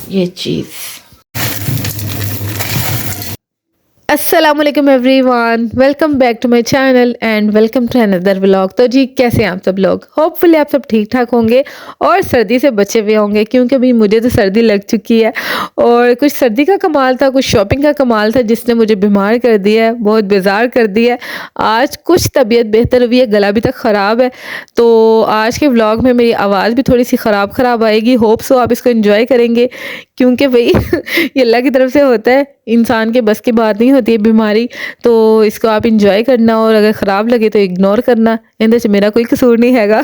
ये चीज़। अस्सलामुअलैकुम everyone, welcome back to my channel and welcome to another vlog. तो जी कैसे हैं आप सब लोग? होपफुली आप सब ठीक ठाक होंगे और सर्दी से बचे हुए होंगे, क्योंकि अभी मुझे तो सर्दी लग चुकी है और कुछ सर्दी का कमाल था, कुछ शॉपिंग का कमाल था जिसने मुझे बीमार कर दिया है, बहुत बेजार कर दिया है। आज कुछ तबीयत बेहतर हुई है, गला भी तक ख़राब है। तो आज के व्लॉग में मेरी आवाज़ भी थोड़ी सी ख़राब आएगी। होप सो आप इसको एंजॉय करेंगे, क्योंकि भाई ये अल्लाह की तरफ से होता है, इंसान के बस की बात नहीं होती है बीमारी। तो इसको आप इंजॉय करना और अगर ख़राब लगे तो इग्नोर करना, इनसे से मेरा कोई कसूर नहीं हैगा।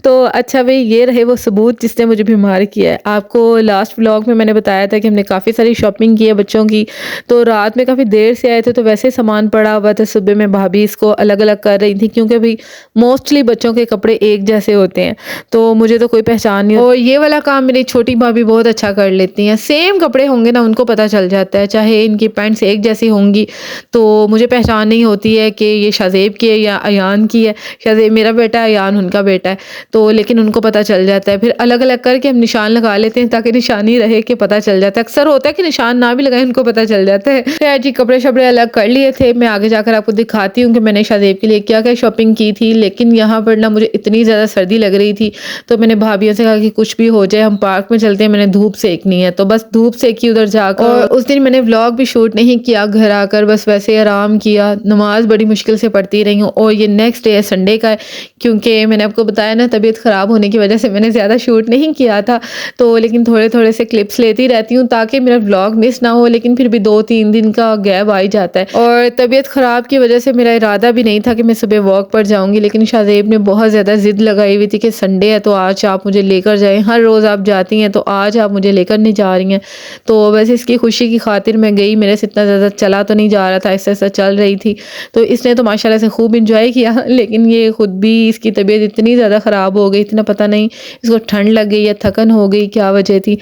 तो अच्छा भाई, ये रहे वो सबूत जिसने मुझे बीमार किया है। आपको लास्ट व्लॉग में मैंने बताया था कि हमने काफ़ी सारी शॉपिंग की है बच्चों की। तो रात में काफ़ी देर से आए थे, तो वैसे सामान पड़ा हुआ था। सुबह में भाभी इसको अलग अलग कर रही थी, क्योंकि भाई मोस्टली बच्चों के कपड़े एक जैसे होते हैं, तो मुझे तो कोई पहचान नहीं। और ये वाला काम मेरी छोटी भाभी बहुत अच्छा कर लेती हैं। सेम कपड़े होंगे ना, उनको पता चल जाता है, चाहे इनकी पैंट्स एक जैसी होंगी तो मुझे पहचान नहीं होती है कि ये शाज़ेब की है या अयान की है। शाज़ेब मेरा बेटा है, अयान उनका बेटा है, तो लेकिन उनको पता चल जाता है। फिर अलग अलग करके हम निशान लगा लेते हैं ताकि निशानी रहे कि पता चल जाता है। अक्सर होता है कि निशान ना भी लगाए, उनको पता चल जाता है। खैर जी, कपड़े शपड़े अलग कर लिए थे। मैं आगे जाकर आपको दिखाती हूँ कि मैंने शाज़ेब के लिए क्या क्या शॉपिंग की थी। लेकिन यहाँ पर ना मुझे इतनी ज़्यादा सर्दी लग रही थी, तो मैंने भाभियों से कहा कि कुछ भी हो जाए हम पार्क में चलते हैं, मैंने धूप सेकनी है। तो बस धूप सेकी उधर जाकर। और उस दिन मैंने व्लॉग भी शूट नहीं किया, घर आकर बस वैसे आराम किया। नमाज बड़ी मुश्किल से पढ़ती रही हूँ। और ये नेक्स्ट डे संडे का है, क्योंकि मैंने आपको बताया ना तबीयत ख़राब होने की वजह से मैंने ज़्यादा शूट नहीं किया था। तो लेकिन थोड़े थोड़े से क्लिप्स लेती रहती हूँ ताकि मेरा व्लॉग मिस ना हो। लेकिन फिर भी 2-3 दिन का गैप आ ही जाता है। और तबीयत ख़राब की वजह से मेरा इरादा भी नहीं था कि मैं सुबह वॉक पर जाऊँगी, लेकिन शाज़ेब ने बहुत ज़्यादा ज़िद लगाई हुई थी कि संडे है तो आज आप मुझे लेकर जाएँ। हर रोज़ आप जाती हैं, तो आज आप मुझे लेकर नहीं जा रही हैं। तो वैसे इसकी खुशी की खातिर मैं गई। मेरे से इतना ज़्यादा चला तो नहीं जा रहा था, ऐसा ऐसा चल रही थी। तो इसने तो माशाल्लाह से खूब इंजॉय किया। लेकिन ये खुद भी, इसकी तबीयत इतनी ज़्यादा ख़राब हो गई, इतना पता नहीं इसको ठंड लग गई या थकन हो गई, क्या वजह थी।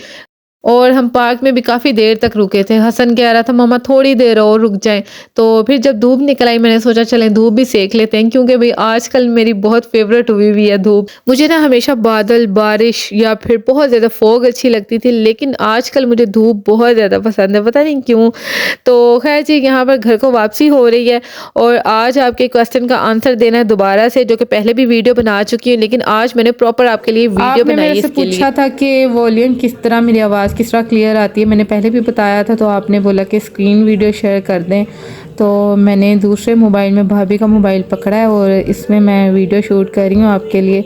और हम पार्क में भी काफ़ी देर तक रुके थे। हसन कह रहा था मम्मा थोड़ी देर और रुक जाएं। तो फिर जब धूप निकल आई, मैंने सोचा चलें धूप भी सेक लेते हैं, क्योंकि भाई आजकल मेरी बहुत फेवरेट हुई हुई है धूप। मुझे ना हमेशा बादल, बारिश या फिर बहुत ज़्यादा फॉग अच्छी लगती थी, लेकिन आजकल मुझे धूप बहुत ज़्यादा पसंद है, पता नहीं क्यों। तो खैर जी, यहाँ पर घर को वापसी हो रही है और आज आपके क्वेश्चन का आंसर देना है दोबारा से, जो कि पहले भी वीडियो बना चुकी हूँ, लेकिन आज मैंने प्रॉपर आपके लिए वीडियो बनाई है। इसके लिए पूछा था कि वॉल्यूम किस तरह, मेरी आवाज़ किस तरह क्लियर आती है। मैंने पहले भी बताया था, तो आपने बोला कि स्क्रीन वीडियो शेयर कर दें। तो मैंने दूसरे मोबाइल में भाभी का मोबाइल पकड़ा है और इसमें मैं वीडियो शूट कर रही हूँ आपके लिए।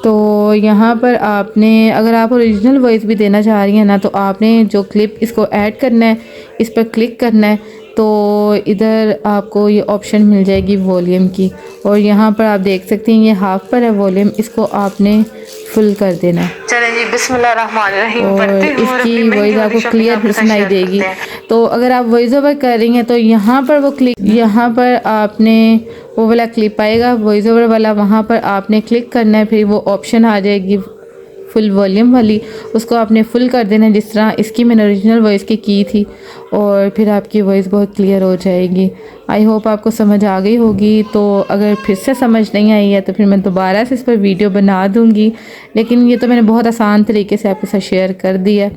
तो यहाँ पर आपने, अगर आप ओरिजिनल वॉइस भी देना चाह रही हैं ना, तो आपने जो क्लिप इसको ऐड करना है, इस पर क्लिक करना है। तो इधर आपको ये ऑप्शन मिल जाएगी वॉल्यूम की, और यहाँ पर आप देख सकते हैं ये हाफ पर है वॉल्यूम, इसको आपने फुल कर देना है। चलें जी, बिस्मिल्लाहिर्रहमानिर्रहीम। और इसकी वॉइस आपको क्लियर सुनाई देगी। तो अगर आप वॉइस ओवर कर रही हैं तो यहाँ पर वो क्लिक, यहाँ पर आपने वो वाला क्लिप आएगा वॉइस ओवर वाला, वहाँ पर आपने क्लिक करना है। फिर वो ऑप्शन आ जाएगी फुल वॉल्यूम वाली, उसको आपने फुल कर देना है, जिस तरह इसकी मैंने ओरिजिनल वॉइस की थी। और फिर आपकी वॉइस बहुत क्लियर हो जाएगी। आई होप आपको समझ आ गई होगी। तो अगर फिर से समझ नहीं आई है तो फिर मैं दोबारा से इस पर वीडियो बना दूँगी, लेकिन ये तो मैंने बहुत आसान तरीके से आपके साथ शेयर कर दिया।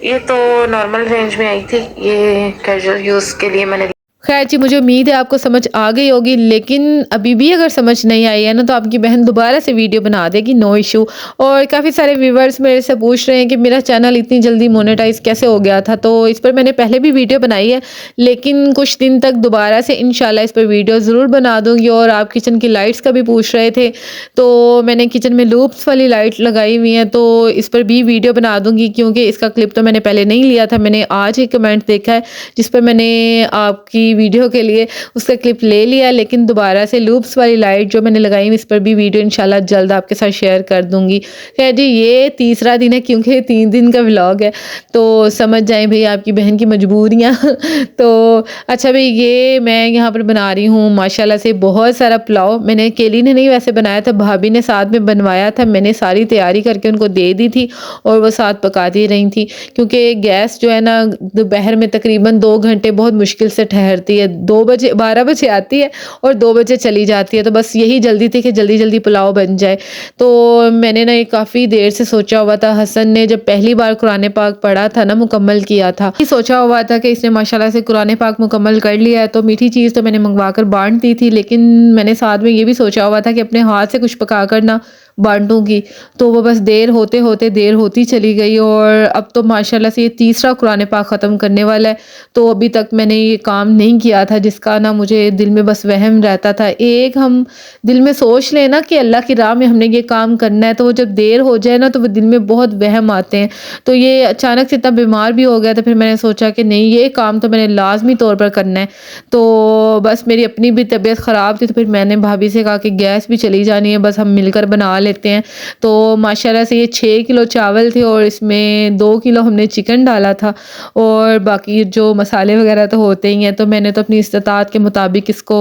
ये तो नॉर्मल रेंज में आई थी, ये कैजुअल यूज़ के लिए मैंने। खैर जी, मुझे उम्मीद है आपको समझ आ गई होगी, लेकिन अभी भी अगर समझ नहीं आई है ना, तो आपकी बहन दोबारा से वीडियो बना देगी, नो इशू। और काफ़ी सारे व्यूवर्स मेरे से पूछ रहे हैं कि मेरा चैनल इतनी जल्दी मोनेटाइज कैसे हो गया था। तो इस पर मैंने पहले भी वीडियो बनाई है, लेकिन कुछ दिन तक दोबारा से इंशाल्लाह इस पर वीडियो ज़रूर बना दूँगी। और आप किचन की लाइट्स का भी पूछ रहे थे, तो मैंने किचन में लूप्स वाली लाइट लगाई हुई हैं, तो इस पर भी वीडियो बना दूँगी, क्योंकि इसका क्लिप तो मैंने पहले नहीं लिया था। मैंने आज ही कमेंट देखा है जिस पर मैंने आपकी वीडियो के लिए उसका क्लिप ले लिया, लेकिन दोबारा से लूप्स वाली लाइट जो मैंने लगाई, इस पर भी वीडियो इंशाल्लाह जल्द आपके साथ शेयर कर दूंगी। खैर जी, ये तीसरा दिन है, क्योंकि 3 दिन का व्लॉग है, तो समझ जाएं भाई आपकी बहन की मजबूरियाँ। तो अच्छा भाई, ये मैं यहाँ पर बना रही हूँ माशाल्लाह से बहुत सारा पुलाव। मैंने अकेली ने नहीं वैसे बनाया था, भाभी ने साथ में बनवाया था। मैंने सारी तैयारी करके उनको दे दी थी और वो साथ पकाती रही थी, क्योंकि गैस जो है ना दोपहर में तकरीबन 2 घंटे बहुत मुश्किल से ठहर करती है। 12 बजे आती है और 2 बजे चली जाती है। तो बस यही जल्दी थी कि जल्दी जल्दी पुलाव बन जाए। तो मैंने ना ये काफ़ी देर से सोचा हुआ था। हसन ने जब पहली बार कुरान पाक पढ़ा था ना, मुकम्मल किया था, सोचा हुआ था कि इसने माशाल्लाह से कुरान पाक मुकम्मल कर लिया है, तो मीठी चीज़ तो मैंने मंगवा कर बांट दी थी, लेकिन मैंने साथ में ये भी सोचा हुआ था कि अपने हाथ से कुछ पका कर ना बांटूंगी। तो वो बस देर होते होते देर होती चली गई और अब तो माशाल्लाह से ये तीसरा कुरान पाक ख़त्म करने वाला है। तो अभी तक मैंने ये काम नहीं किया था, जिसका ना मुझे दिल में बस वहम रहता था। एक हम दिल में सोच लें ना कि अल्लाह की राह में हमने ये काम करना है, तो वो जब देर हो जाए ना तो वो दिल में बहुत वहम आते हैं। तो ये अचानक से इतना बीमार भी हो गया, तो फिर मैंने सोचा कि नहीं, ये काम तो मैंने लाजमी तौर पर करना है। तो बस मेरी अपनी भी तबीयत ख़राब थी, तो फिर मैंने भाभी से कहा कि गैस भी चली जानी है, बस हम मिलकर बना लेते हैं। तो माशाल्लाह से ये 6 किलो चावल थे और इसमें 2 किलो हमने चिकन डाला था और बाकी जो मसाले वगैरह तो होते ही हैं। तो मैंने तो अपनी इस्तात के मुताबिक इसको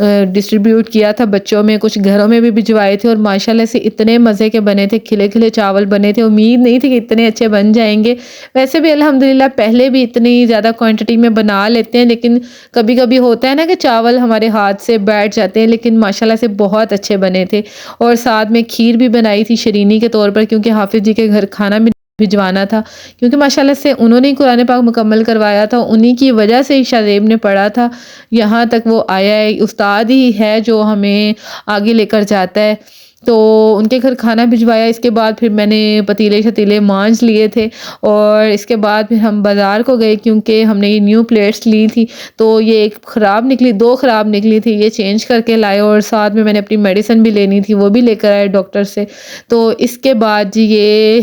डिस्ट्रीब्यूट किया था बच्चों में, कुछ घरों में भी भिजवाए थे और माशाल्लाह से इतने मज़े के बने थे, खिले खिले चावल बने थे। उम्मीद नहीं थी कि इतने अच्छे बन जाएंगे। वैसे भी अल्हम्दुलिल्लाह पहले भी इतनी ज़्यादा क्वांटिटी में बना लेते हैं, लेकिन कभी कभी होता है ना कि चावल हमारे हाथ से बैठ जाते हैं, लेकिन माशाल्लाह से बहुत अच्छे बने थे। और साथ में खीर भी बनाई थी शरीनी के तौर पर, क्योंकि हाफिज़ जी के घर खाना भी भिजवाना था, क्योंकि माशाल्लाह से उन्होंने ही कुरान पाक मुकम्मल करवाया था। उन्हीं की वजह से ही शादेब ने पढ़ा था, यहाँ तक वो आया है। उस्ताद ही है जो हमें आगे लेकर जाता है। तो उनके घर खाना भिजवाया। इसके बाद फिर मैंने पतीले शतीले मांज लिए थे और इसके बाद फिर हम बाज़ार को गए, क्योंकि हमने ये न्यू प्लेट्स ली थी। तो ये एक ख़राब निकली, 2 ख़राब निकली थी, ये चेंज करके लाए और साथ में मैंने अपनी मेडिसिन भी लेनी थी, वो भी लेकर आए डॉक्टर से। तो इसके बाद जी ये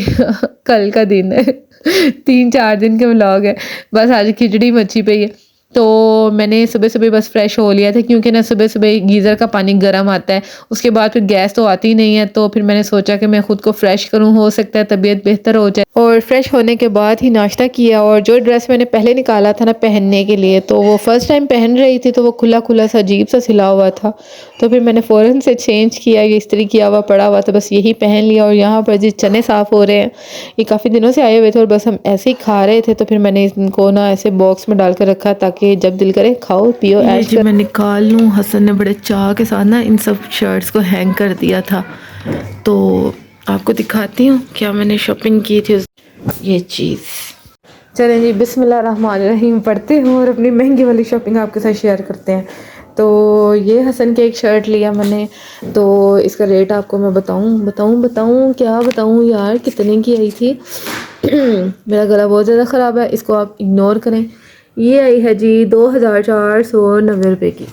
कल का दिन है। 3-4 दिन के व्लॉग है। बस आज खिचड़ी मची पई है। तो मैंने सुबह सुबह बस फ्रेश हो लिया था, क्योंकि ना सुबह सुबह गीज़र का पानी गर्म आता है, उसके बाद फिर गैस तो आती नहीं है। तो फिर मैंने सोचा कि मैं ख़ुद को फ्रेश करूं, हो सकता है तबीयत बेहतर हो जाए। और फ्रेश होने के बाद ही नाश्ता किया। और जो ड्रेस मैंने पहले निकाला था ना पहनने के लिए, तो वो फ़र्स्ट टाइम पहन रही थी, तो वो खुला खुला सा अजीब सा सिला हुआ था। तो फिर मैंने फ़ौरन से चेंज किया, ये इस्त्री किया हुआ पड़ा हुआ, तो बस यही पहन लिया। और यहाँ पर जी चने साफ़ हो रहे हैं, ये काफ़ी दिनों से आए हुए थे और बस हम ऐसे ही खा रहे थे। तो फिर मैंने इनको ना ऐसे बॉक्स में डाल कर रखा, ताकि जब दिल करे खाओ पियो ऐश कर। मैं निकाल लूँ। हसन ने बड़े चाह के साथ ना इन सब शर्ट्स को हैंग कर दिया था, तो आपको दिखाती हूँ क्या मैंने शॉपिंग की थी। ये चीज़ चलें जी, बिस्मिल्लाहिर्रहमानिर्रहीम पढ़ते हैं और अपनी महंगी वाली शॉपिंग आपके साथ शेयर करते हैं। तो ये हसन के एक शर्ट लिया मैंने, तो इसका रेट आपको मैं बताऊँ क्या बताऊँ यार, कितने की आई थी। मेरा गला बहुत ज़्यादा ख़राब है, इसको आप इग्नोर करें। ये आई है जी 2490 रुपये की।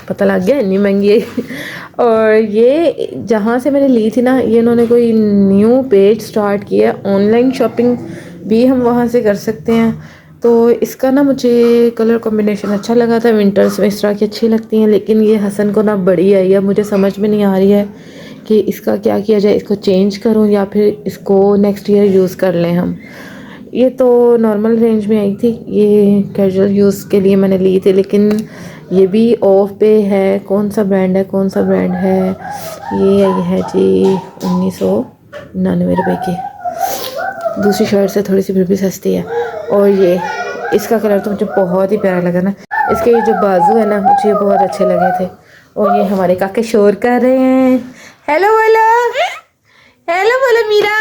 पता लग गया इतनी महंगी है। और ये जहाँ से मैंने ली थी ना, ये इन्होंने कोई न्यू पेज स्टार्ट किया, ऑनलाइन शॉपिंग भी हम वहाँ से कर सकते हैं। तो इसका ना मुझे कलर कॉम्बिनेशन अच्छा लगा था, विंटर्स में इस तरह की अच्छी लगती हैं, लेकिन ये हसन को ना बड़ी आई है, मुझे समझ में नहीं आ रही है कि इसका क्या किया जाए, इसको चेंज करूँ या फिर इसको नेक्स्ट ईयर यूज़ कर लें हम। ये तो नॉर्मल रेंज में आई थी, ये कैजुअल यूज़ के लिए मैंने ली थी, लेकिन ये भी ऑफ पे है। कौन सा ब्रांड है, ये आई है जी 1999 रुपये की। दूसरी शर्ट से थोड़ी सी फिर भी सस्ती है। और ये इसका कलर तो मुझे बहुत ही प्यारा लगा ना, इसके ये जो बाजू है ना, मुझे ये बहुत अच्छे लगे थे। और ये हमारे काके शोर कर रहे हैं। हेलो बोलो मीरा।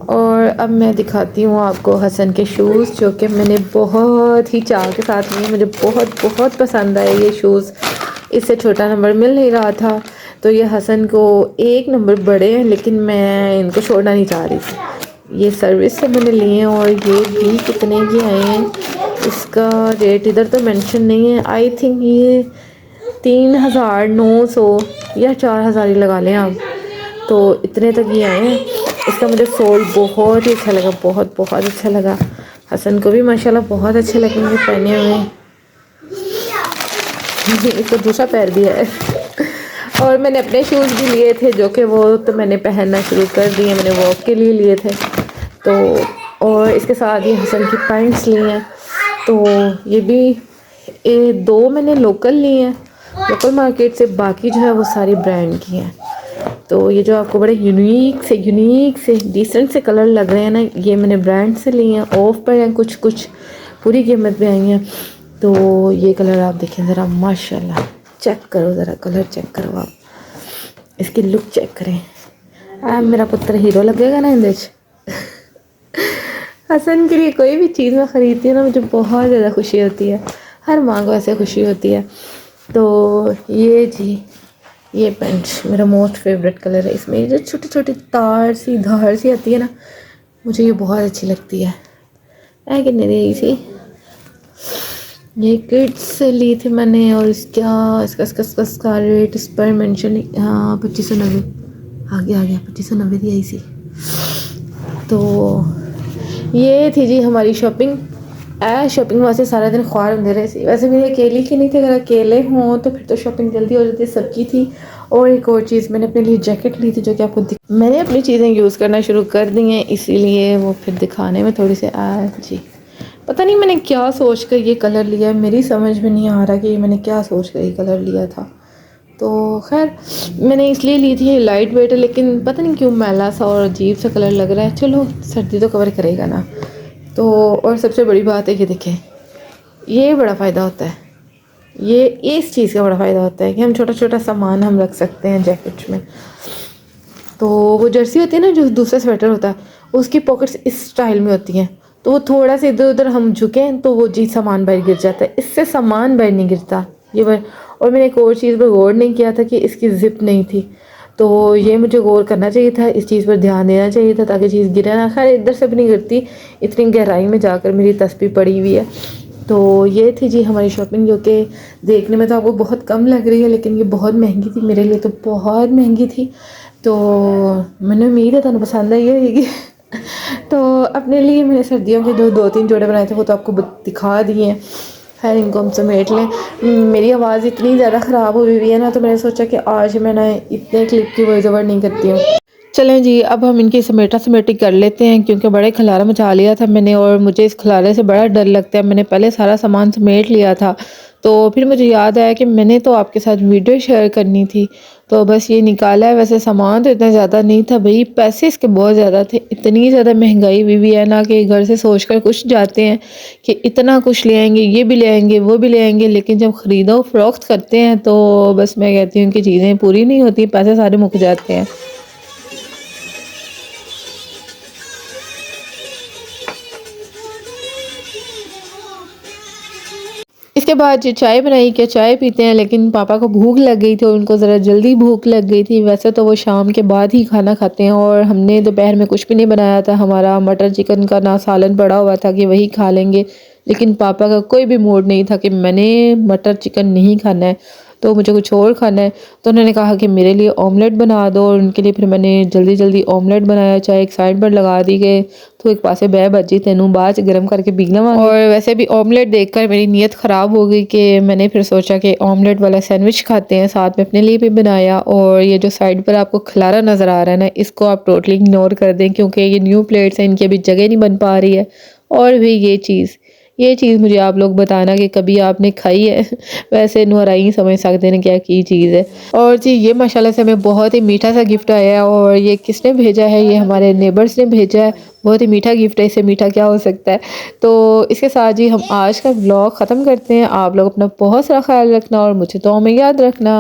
और अब मैं दिखाती हूँ आपको हसन के शूज़, जो कि मैंने बहुत ही चाह के साथ लिए। मुझे बहुत पसंद आए ये शूज़। इससे छोटा नंबर मिल नहीं रहा था, तो ये हसन को 1 नंबर बड़े हैं, लेकिन मैं इनको छोड़ना नहीं चाह रही थी। ये सर्विस से मैंने लिए हैं और ये भी कितने की आए हैं, इसका रेट इधर तो मेंशन नहीं है। आई थिंक ये 3900 या 4000 ही लगा लें आप, तो इतने तक ये आए हैं। इसका मुझे सोल बहुत ही अच्छा लगा, बहुत अच्छा लगा। हसन को भी माशाल्लाह बहुत अच्छे लगेंगे पहने हुए। इसको दूसरा पैर भी है। और मैंने अपने शूज़ भी लिए थे, जो कि वो तो मैंने पहनना शुरू कर दिए, मैंने वॉक के लिए लिए थे। तो और इसके साथ ही हसन की पैंट्स ली हैं। तो ये भी 2 मैंने लोकल लिए हैं, लोकल मार्केट से, बाकी जो है वो सारी ब्रांड की हैं। तो ये जो आपको बड़े यूनिक से डिसेंट से कलर लग रहे हैं ना, ये मैंने ब्रांड से लिए हैं। ऑफ पर हैं कुछ पूरी कीमत पे आई हैं। तो ये कलर आप देखें ज़रा, माशाल्लाह चेक करो ज़रा, कलर चेक करो आप, इसकी लुक चेक करें। मेरा पुत्र हीरो लगेगा ना इंदे हसन के लिए कोई भी चीज़ मैं ख़रीदती हूँ ना, मुझे बहुत ज़्यादा खुशी होती है, हर माँ को ऐसे खुशी होती है। तो ये जी, ये पेंट मेरा मोस्ट फेवरेट कलर है। इसमें जो छोटी छोटी तार सी धार सी आती है ना, मुझे ये बहुत अच्छी लगती है। कितने दी सी, ये किड्स से ली थी मैंने, और इसका रेट इस पर मेंशन, हाँ 2590, आ गया 2590 दी आई सी। तो ये थी जी हमारी शॉपिंग। शॉपिंग वास्ते सारा दिन ख्वार होंगे रहे सी। वैसे मेरे अकेली की नहीं थी, अगर अकेले हों तो फिर तो शॉपिंग जल्दी हो जाती है, सबकी थी। और एक और चीज़, मैंने अपने लिए जैकेट ली थी जो कि आपको मैंने अपनी चीज़ें यूज़ करना शुरू कर दी हैं, इसीलिए वो फिर दिखाने में थोड़ी सी जी, पता नहीं मैंने क्या सोच कर ये कलर लिया है, मेरी समझ में नहीं आ रहा कि मैंने क्या सोच कर ये कलर लिया था। तो खैर मैंने इसलिए ली थी, लाइट वेट है, लेकिन पता नहीं क्यों मैला सा और अजीब सा कलर लग रहा है। चलो सर्दी तो कवर करेगा ना। तो और सबसे बड़ी बात है कि देखें, ये बड़ा फ़ायदा होता है, ये इस चीज़ का बड़ा फ़ायदा होता है कि हम छोटा छोटा सामान हम रख सकते हैं जैकेट्स में। तो वो जर्सी होती है ना, जो दूसरा स्वेटर होता है, उसकी पॉकेट्स इस स्टाइल में होती हैं, तो वो थोड़ा सा इधर उधर हम झुकें तो वो जी सामान बाहर गिर जाता है, इससे सामान बाहर नहीं गिरता ये बार। और मैंने एक और चीज़ पर गौर नहीं किया था कि इसकी ज़िप नहीं थी, तो ये मुझे गौर करना चाहिए था, इस चीज़ पर ध्यान देना चाहिए था ताकि चीज़ गिरे ना। खैर इधर से भी नहीं गिरती, इतनी गहराई में जाकर मेरी तस्बीह पड़ी हुई है। तो ये थी जी हमारी शॉपिंग, जो कि देखने में तो आपको बहुत कम लग रही है, लेकिन ये बहुत महंगी थी, मेरे लिए तो बहुत महंगी थी। तो मैंने उम्मीद है तुम्हें पसंद आई होगी। तो अपने लिए मैंने सर्दियों के जो 2-3 जोड़े बनाए थे वो तो आपको दिखा दिए हैं। खैर इनको हम समेट लें। मेरी आवाज़ इतनी ज़्यादा ख़राब हुई हुई है ना, तो मैंने सोचा कि आज मैं ना इतने क्लिप की वॉइस ओवर नहीं करती हूँ। चलें जी, अब हम इनकी समेटी कर लेते हैं, क्योंकि बड़े खलारा मचा लिया था मैंने, और मुझे इस खलारे से बड़ा डर लगता है। मैंने पहले सारा सामान समेट लिया था, तो फिर मुझे याद आया कि मैंने तो आपके साथ वीडियो शेयर करनी थी, तो बस ये निकाला है। वैसे सामान तो इतना ज़्यादा नहीं था भाई, पैसे इसके बहुत ज़्यादा थे। इतनी ज़्यादा महंगाई हुई हुई है ना कि घर से सोच कर कुछ जाते हैं कि इतना कुछ ले आएंगे, ये भी ले आएंगे, वो भी ले आएंगे, लेकिन जब ख़रीदो फ़रोख्त करते हैं तो बस मैं कहती हूँ कि चीज़ें पूरी नहीं होती, पैसे सारे मुक जाते हैं। इसके बाद जो चाय बनाई, क्या चाय पीते हैं, लेकिन पापा को भूख लग गई थी और उनको ज़रा जल्दी भूख लग गई थी। वैसे तो वो शाम के बाद ही खाना खाते हैं, और हमने दोपहर में कुछ भी नहीं बनाया था, हमारा मटर चिकन का ना सालन पड़ा हुआ था कि वही खा लेंगे। लेकिन पापा का कोई भी मूड नहीं था कि मैंने मटर चिकन नहीं खाना है, तो मुझे कुछ और खाना है। तो उन्होंने कहा कि मेरे लिए ऑमलेट बना दो, और उनके लिए फिर मैंने जल्दी जल्दी ऑमलेट बनाया। चाय एक साइड पर लगा दी गए, तो एक पासे बह बजी तेनू बाद गर्म करके पी लवा। और वैसे भी ऑमलेट देखकर मेरी नीयत ख़राब हो गई कि मैंने फिर सोचा कि ऑमलेट वाला सैंडविच खाते हैं, साथ में अपने लिए भी बनाया। और ये जो साइड पर आपको खलारा नज़र आ रहा है ना, इसको आप टोटली इग्नोर कर दें, क्योंकि ये न्यू प्लेट्स हैं, इनकी अभी जगह नहीं बन पा रही है। और भी ये चीज़ मुझे आप लोग बताना कि कभी आपने खाई है। वैसे नुराई समझ सकते हैं क्या की चीज़ है। और जी ये माशाल्लाह से हमें बहुत ही मीठा सा गिफ्ट आया है, और ये किसने भेजा है, ये हमारे नेबर्स ने भेजा है। बहुत ही मीठा गिफ्ट है, इससे मीठा क्या हो सकता है। तो इसके साथ जी हम आज का व्लॉग ख़त्म करते हैं। आप लोग अपना बहुत सारा ख्याल रखना और मुझे दुआ में याद रखना।